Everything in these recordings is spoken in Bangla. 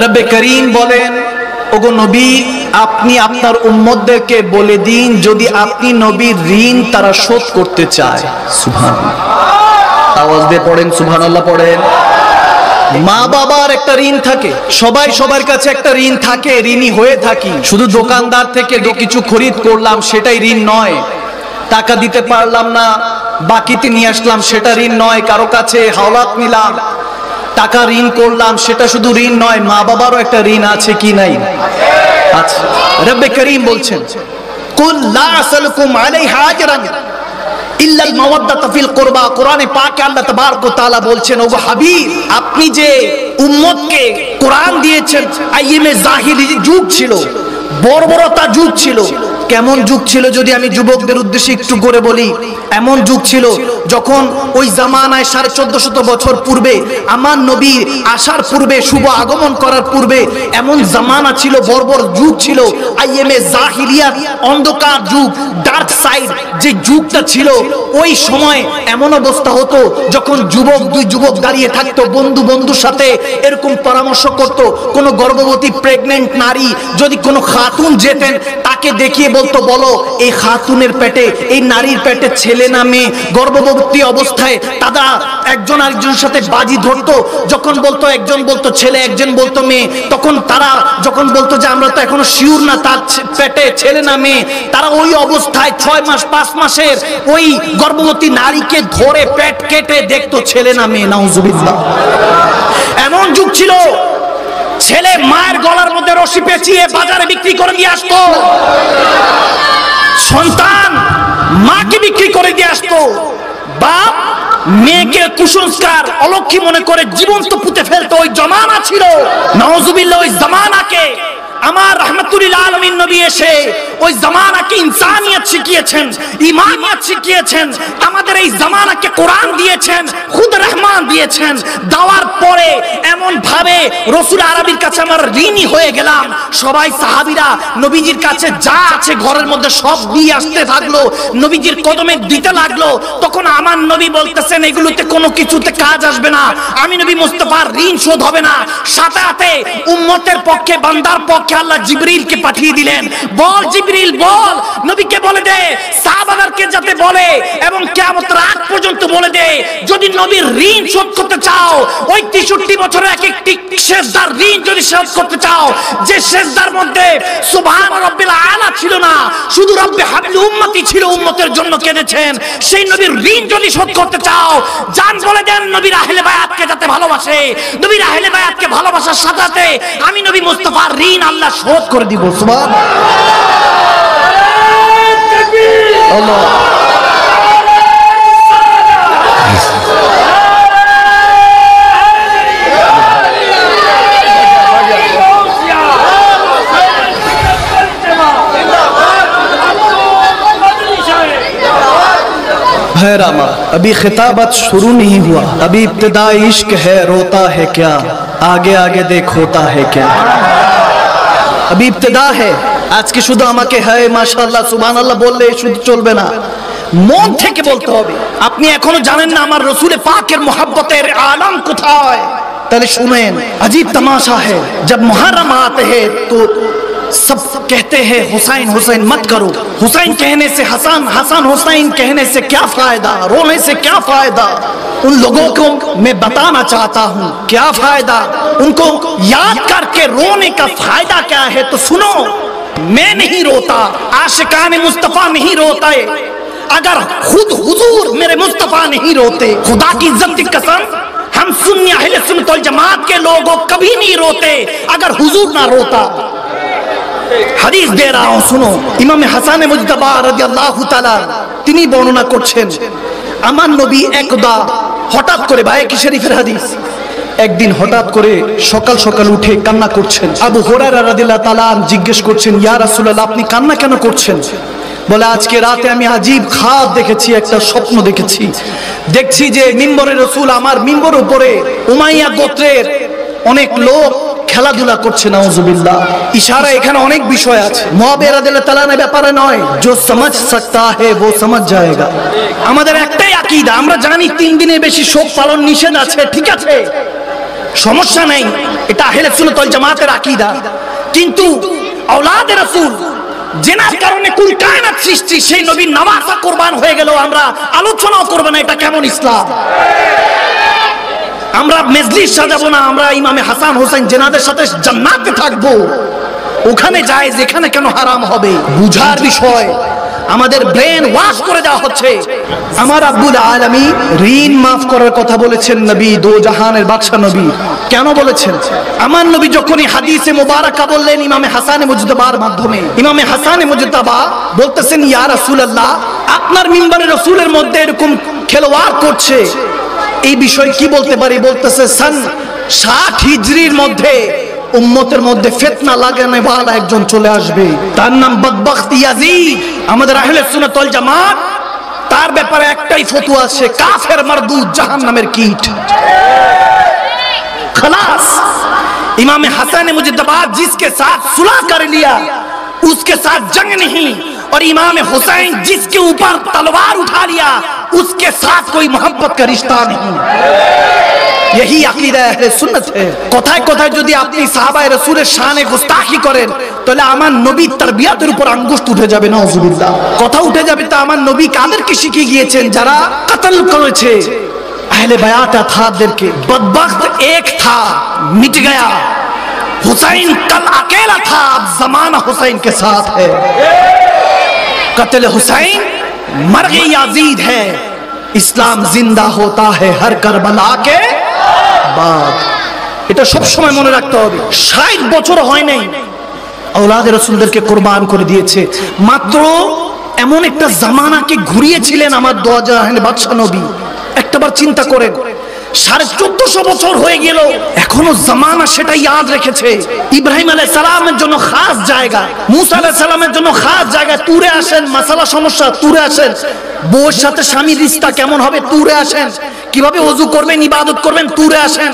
রব্বে করিম বলেন, ওগো নবী, আপনি আপনার উম্মতদেরকে বলে দিন, যদি আপনি নবীর ঋণ তারা শোধ করতে চায়। সুবহানাল্লাহ, আওয়াজ দিয়ে পড়েন সুবহানাল্লাহ পড়েন। মা বাবার একটা ঋণ থাকে, সবাই সবার কাছে একটা ঋণ থাকে, ঋণী হয়ে থাকি। শুধু দোকানদার থেকে কিছু খরিদ করলাম সেটাই ঋণ নয়, টাকা দিতে পারলাম না বাকিতে নিয়ে আসলাম সেটা ঋণ নয়, কারো কাছে হাওলাত নিলাম টাকা ঋণ করলাম সেটা শুধু ঋণ নয়, মা বাবারও একটা ঋণ আছে কি নাই? আচ্ছা, রব্বে করিম বলছেন, কুল লা আসআলুকুম আলাইহা আজরান ইল্লাল মাওয়াদ্দাতা ফিল কুরবা। কোরআনে পাকে আল্লাহ তাবারক ওয়া তাআলা বলছেন, ওগো হাবিব, আপনি যে উম্মতকে কোরআন দিয়েছেন, আইয়িমে জাহিলি যুগ ছিল, বর্বরতা যুগ ছিল। কেমন যুগ ছিল যদি আমি যুবকদের উদ্দেশ্যে একটু করে বলি, এমন যুগ ছিল যখন ওই জামানায় 1450 বছর পূর্বে, আমার নবীর আসার পূর্বে, শুভ আগমন করার পূর্বে এমন জামানা ছিল, বর্বর যুগ ছিল, আইএমএ জাহিলিয়াত, অন্ধকার যুগ, ডার্ক সাইড যে যুগটা ছিল। ওই সময় এমন অবস্থা হতো যখন দুই যুবক দাঁড়িয়ে থাকতো, বন্ধুর সাথে এরকম পরামর্শ করত। কোনো গর্ভবতী প্রেগনেন্ট নারী যদি কোনো খাতুন যেতেন, তাকে দেখিয়ে বলতো, বলো এই খাতুনের পেটে, এই নারীর পেটে ছেলে না মেয়ে? গর্ভবতী অবস্থায় তারা একজন আরেকজনের সাথে বাজি ধরতো। যখন বলতো, একজন বলতো ছেলে, একজন বলতো মেয়ে, তখন তারা যখন বলতো যে আমরা তো এখনো শিওর না তার পেটে ছেলে না মেয়ে, তারা ওই অবস্থায় 6 মাস 5 মাসের ওই গর্ভবতী নারীকে ধরে পেট কেটে দেখতো ছেলে না মেয়ে। নাউজুবিল্লাহ, এমন যুগ ছিল। ছেলে মায়ের গলার মধ্যে রশি পেঁচিয়ে বাজারে বিক্রি করে দিয়ে আসতো, সন্তান মাকে বিক্রি করে দিয়ে আসতো, বাপ মেয়েকে কুসংস্কার অলক্ষী মনে করে জীবন্ত পুঁতে ফেলতো। ওই জমানা ছিল। নাউজুবিল্লাহ, ওই জমানাকে আমার রাহমাতুল আলামিন নবী এসে ওই জামানাকে ইনসানিয়ত শিখিয়েছেন, ঈমানিয়ত শিখিয়েছেন। আমাদের এই জামানাকে কোরআন দিয়েছেন, খুদ রহমান দিয়েছেন। দেওয়ার পরে এমন ভাবে রাসূল আরবির কাছে আমার ঋণী হয়ে গেলাম। সবাই সাহাবীরা নবীজির কাছে যা আছে ঘরের মধ্যে সব দিয়ে আসতে থাকলো, নবীজির কদমে দিতে লাগলো। তখন আমার নবী বলতেছেন, এগুলোতে কোনো কিছুতে কাজ আসবে না, আমি নবী মুস্তাফার ঋণ শোধ হবে না। সাথে সাথে উম্মতের পক্ষে, বান্দার পক্ষে আল্লাহ জিবরিলকে পাঠিয়ে দিলেন। বল জিবরিল বল, নবীকে বলে দে, সাহাবাদেরকে যাতে বলে এবং কিয়ামতের আগ পর্যন্ত বলে দে, যদি নবীর ঋণ শোধ করতে চাও, ওই 63 বছরের এক একটি সেজদার ঋণ যদি শোধ করতে চাও, যে সেজদার মধ্যে সুবহান রাব্বিল আলা ছিল না, শুধু রব্বে হাবলি উম্মতি ছিল, উম্মতের জন্য কেঁদেছেন, সেই নবীর ঋণ যদি শোধ করতে চাও, জান বলে দেন নবীর আহলে বায়াতকে যাতে ভালোবাসে, নবীর আহলে বায়াতকে ভালোবাসার সাথে সাথে আমি নবী মুস্তাফার ঋণ আল্লাহ শোধ করে দিব। সুবহানাল্লাহ, है रामा अभी खिताबत शुरू नहीं हुआ, अभी इब्तिदा इश्क है, रोता है क्या, आगे आगे देख होता है क्या। अभी इब्तिदा है। আজকে শুধু আমাকে হ্যাঁ মাশাআল্লাহ সুবহানাল্লাহ বললে শুধু চলবে না, মন থেকে বলতে হবে। আপনি এখনো জানেন না আমার রাসূল পাকের मोहब्बतेर आलम কোথায়? তাহলে শুনেন, अजीब तमाशा है, जब मुहर्रम आते हैं तो सब कहते हैं हुसैन हुसैन मत करो, हुसैन कहने से हसन, हसन हुसैन कहने से क्या फायदा, रोने से क्या फायदा। उन लोगों को मैं बताना चाहता हूँ क्या फायदा, उनको याद करके रोने का फायदा क्या है। तो सुनो, मैं नहीं रोता, आशिकान मुस्तफा नहीं रोता है, अगर खुद हुजूर मेरे मुस्तफा नहीं रोते, खुदा की इज्जत की कसम, हम सुन्नी अहले सुन्नत वल जमात के लोगों कभी नहीं रोते अगर हुजूर ना रोता। হাদিস দে রাহা হুঁ, শুনো। ইমাম হাসান মুজতবা রাদিয়াল্লাহু তাআলা তিনি বর্ণনা করছেন, আমার নবী একদা হঠাৎ করে, বায়কি শরীফের হাদিস, একদিন হঠাৎ করে সকাল সকাল উঠে কান্না করছেন। আবু হুরায়রা রাদিয়াল্লাহু তাআলা জিজ্ঞেস করছেন, ইয়া রাসূলুল্লাহ আপনি কান্না কেন করছেন? বলে, আজকে রাতে আমি আজীব খাব দেখেছি, একটা স্বপ্ন দেখেছি। দেখছি যে মিম্বরে রাসূল, আমার মিম্বর উপরে উমাইয়া গোত্রের অনেক লোক খেলাধুলা করছে। নাউজুবিল্লাহ, ইশারা এখানে অনেক বিষয় আছে, মুআবিয়া রাদিয়াল্লাহু তাআলা এর ব্যাপারে নয়। जो समझ सकता है वो समझ जाएगा। আমাদের একটাই আকীদা, আমরা জানি 3 দিনের বেশি শোক পালন নিষেধ আছে, ঠিক আছে, সমস্যা নেই, এটা আহলে সুন্নাত ওয়াল জামাতের আকীদা। কিন্তু আওলাদে রাসূল জেনার কারণে কুল কায়নাত সৃষ্টি, সেই নবীর নামাজা কুরবান হয়ে গেল, আমরা আলোচনাও করব না, এটা কেমন ইসলাম? আমরা মজলিস সাজাবো না, আমরা ইমামে হাসান হোসেন জেনাদের সাথে জান্নাতে থাকবো, ওখানে যায় যেখানে কেন হারাম হবে? বুঝার বিষয়, আমাদের ব্রেন ওয়াশ করে দেওয়া হচ্ছে। আমার রব্বুল আলামিন ঋণ মাফ করার কথা বলেছেন নবী, দো জাহানের বাদশা নবী। কেন বলেছেন? আমার নবী যখনই হাদিসে মুবারাকা বললেন ইমামে হাসানে মুজতাবার মাধ্যমে, ইমামে হাসানে মুজতাবা বলতেছেন, ইয়া রাসূলুল্লাহ, আপনার মিম্বারে রাসূলের মধ্যে এরকম খেলোয়াড় করছে, এই বিষয় কি বলতে পারি? বলতেছে সন 60 হিজরির মধ্যে উম্মতের মধ্যে ফিতনা লাগানে ওয়ালা একজন চলে আসবে, তার নাম বদবখত ইয়াজিদ। আমাদের আহলে সুন্নাত ওয়াল জামাত তার ব্যাপারে একটাই ফতোয়া আছে, কাফের মারদুদ, জাহান্নামের কীট। खलास। इमाम हसन मुजद्दबा जिसके साथ सुलह कर लिया उसके साथ जंग नहीं, और इमाम हुसैन जिसके ऊपर तलवार उठा लिया उसके साथ कोई मोहब्बत का रिश्ता नहीं। यही अकीदा अहले सुन्नत है। কোথায় কোথায় যদি আপনি সাহাবায়ে রাসূলের শানে গুস্তাখি করেন তাহলে আমার নবীর তারবিয়াতের উপর আঙ্গুষ্ট উঠে যাবে, নাউজুবিল্লাহ। কথা উঠে যাবে। তা আমার নবী কাদেরকে শিখিয়ে গিয়েছেন? যারা কতল করেছে अहले बयात अथार के। बदबख्त एक था, मिट गया। हुसैन कल अकेला था, अब जमाना हुसैन के साथ है। कत्ल हुसैन मर्ग याजीद है, इस्लाम जिंदा होता है हर करबला के बाद। এটা সব সময় মনে রাখতে হবে। 60 বছর হয় নাই আওলাদে রাসূলদেরকে কুরবান করে দিয়েছে। মাত্র এমন একটা জামানাকে ঘুরিয়েছিলেন আমার দো জাহানের বাদশা নবী। একটাবার চিন্তা করেন, 1450 বছর হয়ে গেল, এখনো জামানা সেটা ইয়াদ রেখেছে। ইব্রাহিম আলাইহিস সালামের জন্য খাস জায়গা, মুসা আলাইহিস সালামের জন্য খাস জায়গা। তুরে আসেন, মাসালা সমস্যা, তুরে আসেন। বউর সাথে স্বামীর রিশতা কেমন হবে, তুরে আসেন। কিভাবে ওযু করবেন, ইবাদত করবেন, তুরে আসেন।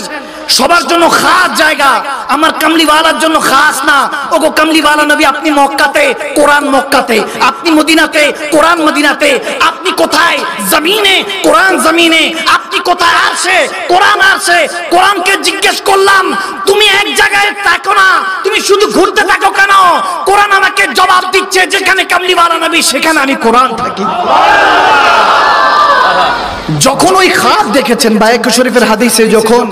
সবার জন্য খাস জায়গা, আমার কামলিওয়ালার জন্য খাস না। ওগো কামলিওয়ালা নবী, আপনি মক্কাতে, কোরআন মক্কাতে, আপনি মদিনাতে, কোরআন মদিনাতে, আপনি কোথায়? জমিনে, কোরআন জমিনে। আপনি কোথায়? আরশে, কোরআন আরশে। কোরআনকে জিজ্ঞেস করলাম, তুমি এক জায়গায় থাকো না, তুমি শুধু ঘুরতে থাকো কেন? কোরআন আমাকে জবাব দিচ্ছে, যেখানে কামলিওয়ালা নবী সেখানে আমি কোরআন থাকি। যখন ওই খাব দেখেছেন, বায়ক শরীফের হাদিসে যখন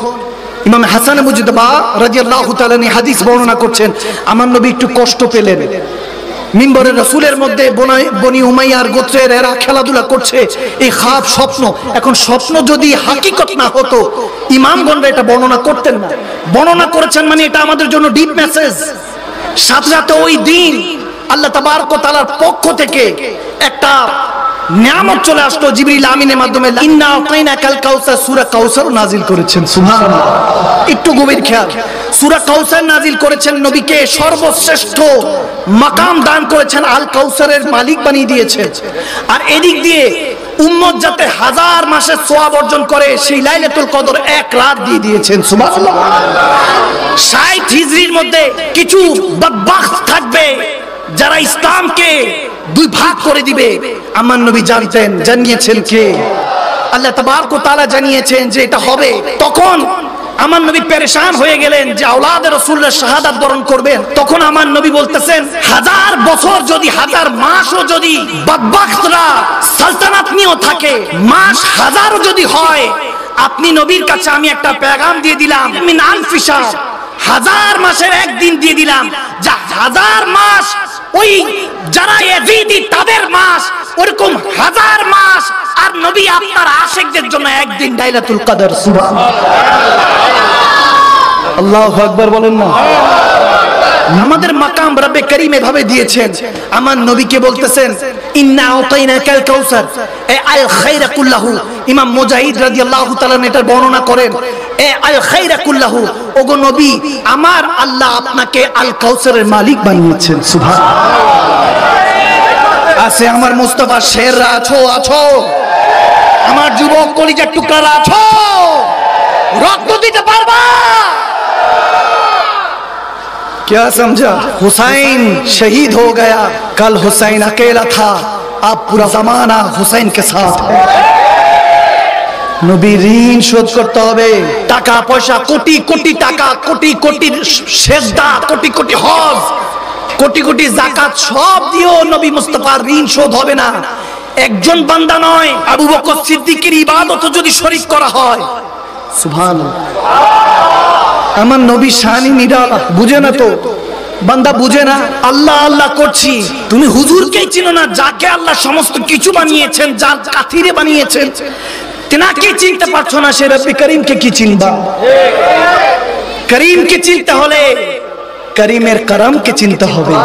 ইমাম হাসান মুজতবা রাদিয়াল্লাহু তাআলা নি হাদিস বর্ণনা করছেন, আমার নবী একটু কষ্ট পেলেন। মিম্বরে রাসূলের মধ্যে বনি উমাইয়ার গোত্রের এরা খেলাধুলা করছে, এই খাব স্বপ্ন। এখন স্বপ্ন যদি হাকিকত না হতো ইমামগণরা এটা বর্ণনা করতেন না। বর্ণনা করেছেন মানে এটা আমাদের জন্য ডিপ মেসেজ। সাথে সাথে ওই দিন আল্লাহ তাবারক ওয়া তাআলার পক্ষ থেকে একটা নিয়ামত চলে আসলো জিবরিল আমিনের মাধ্যমে। ইন্না আতাইনাকাল কাউসার, সূরা কাউসার নাজিল করেছেন। সুবহানাল্লাহ। একটু গভীর খেয়াল, সূরা কাউসার নাজিল করেছেন, নবীকে সর্বশ্রেষ্ঠ মাকাম দান করেছেন, আল কাউসারের মালিক বানিয়ে দিয়েছেন। আর এদিক দিয়ে উম্মত যাতে 1000 মাসের সওয়াব অর্জন করে সেই লাইলাতুল কদর 1 রাত দিয়ে দিয়েছেন। সুবহানাল্লাহ। 60 হিজরির মধ্যে কিছু বদবখত থাকবে যারা ইসলামকে দুই ভাগ করে দিবে। আমার নবী জানতেন, জানিয়েছেন কে? আল্লাহ তাবারক ওয়া তাআলা জানিয়েছেন যে এটা হবে। তখন আমার নবী পেরেশান হয়ে গেলেন যে আওলাদে রাসূলের শাহাদাত বরণ করবেন। তখন আমার নবী বলতেছেন, 1000 বছর যদি, 1000 মাসও যদি বদবখতরা সালতানাত নিয়েও থাকে, মাস 1000ও যদি হয়, আপনি নবীর কাছে আমি একটা পেগাম দিয়ে দিলাম, মিন আলফি শাহর, 1000 মাসের একদিন দিয়ে দিলাম, যা 1000 মাস ওই যারা ইয়াজিদি তাদের মাস, ওরকম 1000 মাস। আর নবী আপনার আশিকদের জন্য একদিন লাইলাতুল কদর। সুবহানাল্লাহ, আল্লাহু আকবার বলেন না। আমাদের মাকাম রব্বে করিম এভাবে দিয়েছেন। আমার নবীকে বলতেছেন, ইন্না আতাইনাকাল কাউসার, এ আল খায়রা কুল্লাহু। ইমাম মুজাহিদ রাদিয়াল্লাহু তাআলা এটা বর্ণনা করেন, এ আল খায়রা কুল্লাহু, ওগো নবী, আমার আল্লাহ আপনাকে আল কাউসারের মালিক বানিয়েছেন। সুবহানাল্লাহ। আছে আমার মুস্তাফা শেররা, আছো আছো, আমার যুবক কলিজার টুকরা আছো, রক্ত দিতে পারবা? क्या समझा? हुसैन शहीद हो गया, कल हुसैन अकेला था, अब पूरा जमाना हुसैन के साथ है। নবী ঋণ শোধ করতে হবে। টাকা পয়সা, কোটি কোটি টাকা, কোটি কোটি সেজদা, কোটি কোটি হজ, কোটি কোটি যাকাত সব দিয়েও নবী মুস্তাফার ঋণ শোধ হবে না। একজন বান্দা নয়, আবু বকর সিদ্দিকের ইবাদত যদি শরীক করা হয়, সুবহানাল্লাহ। আমার নবী শানি নিরালা, বুঝে না তো বান্দা, বুঝে না। আল্লাহ আল্লাহ করছি, তুমি হুজুরকেই চিনো না, যাকে আল্লাহ সমস্ত কিছু বানিয়েছেন, যার কাথিরে বানিয়েছেন, তেনাকে চিনতে পারছো না, সে রব্বি করিমকে কি চিনবা? করিমকে চিনতে হলে করিমের করমকে চিনতে হবে।